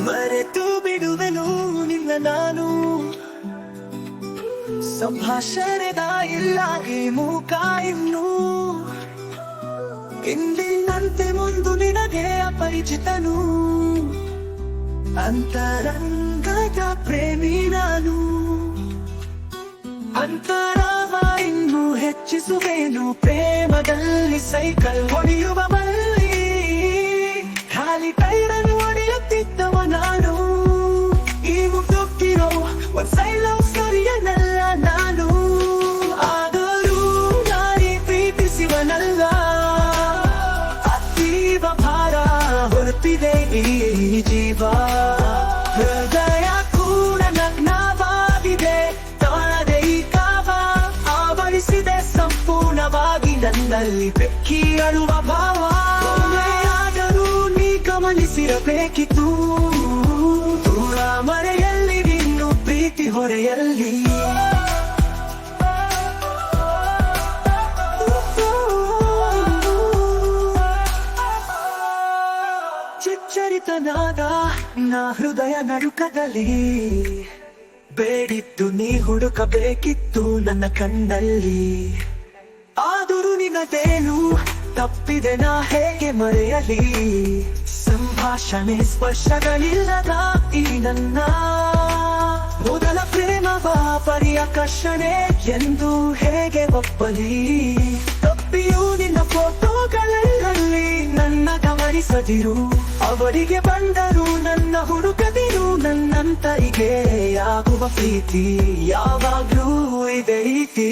ಮರೆತು ಬಿಡುವೆನು ನಿನ್ನ ನಾನು, ಸಂಭಾಷಣೆದ ಇಲ್ಲಾಗಿ ಮೂಕ ಇನ್ನು. ಇಂದಿನಂತೆ ಮುಂದು ನಿನಗೆ ಅಪರಿಚಿತನು, ಅಂತರಂಗದ ಪ್ರೇಮಿ ನಾನು. ಅಂತರಾವ ಇನ್ನೂ ಹೆಚ್ಚಿಸುವೆನು, ಪ್ರೇಮದಲ್ಲಿ ಸೈಕಲ್ ಹೊಡೆಯುವ ಬಲ್ಲಿ ಖಾಲಿ ಟೈರನ್ನು ಹೊಡೆಯುತ್ತಿದ್ದವ ನಾನು. ಈ ಮುಗ್ದೊಕ್ಕಿರೋ ಒಂದ್ ಸೈಲವ್ ಸರಿಯನಲ್ಲ ನಾನು, ಆದರೂ ನಾರಿ ಪ್ರೀತಿಸುವನಲ್ಲ. ಅತೀವ ಭಾರ ಹೊರತಿದೆ ಈ ಜೀವ, ಹೃದಯ ಕೂಡ ನಗ್ನವಾಗಿದೆ. ತಾಳದೆ ಈ ಕಾವ ಆವರಿಸಿದೆ ಸಂಪೂರ್ಣವಾಗಿ ನನ್ನಲ್ಲಿ ಬೆಕ್ಕಿ ಅಳುವ ಭಾವ. ಆದರೂ ನೀ ಗಮನಿಸಿರಬೇಕಿತ್ತು, ದೂರ ಮರೆಯಲ್ಲಿ ಇನ್ನು ಪ್ರೀತಿ ಹೊರೆಯಲ್ಲಿ. ಚಿಚ್ಚರಿತನಾದ ನಾ ಹೃದಯ ನಡುಕದಲ್ಲಿ, ಬೇಡಿದ್ದು ನೀ ಹುಡುಕಬೇಕಿತ್ತು ನನ್ನ ಕಣ್ಣಲ್ಲಿ. ಆದರೂ ನಿನ್ನದೇನು ತಪ್ಪಿದೆ ನಾ ಹೇಗೆ ಮರೆಯಲಿ, ಸಂಭಾಷಣೆ ಸ್ಪರ್ಶಗಳಿಲ್ಲದ ಈ ನನ್ನ ಮೊದಲ ಪ್ರೇಮವ ಪರಿಯಾಕರ್ಷಣೆ ಎಂದು ಹೇಗೆ ಒಪ್ಪಲಿ. ತಪ್ಪಿಯೂ ನಿನ್ನ ಫೋಟೋಗಳಲ್ಲಿ ನನ್ನ ಗಮನಿಸದಿರು, ಅವರಿಗೆ ಬಂದರು ನನ್ನ ಹುಡುಕದಿರು. ನನ್ನಂತರಿಗೆ ಆಗುವ ಪ್ರೀತಿ ಯಾವಾಗ್ಲೂ ಇದೆ ರೀತಿ.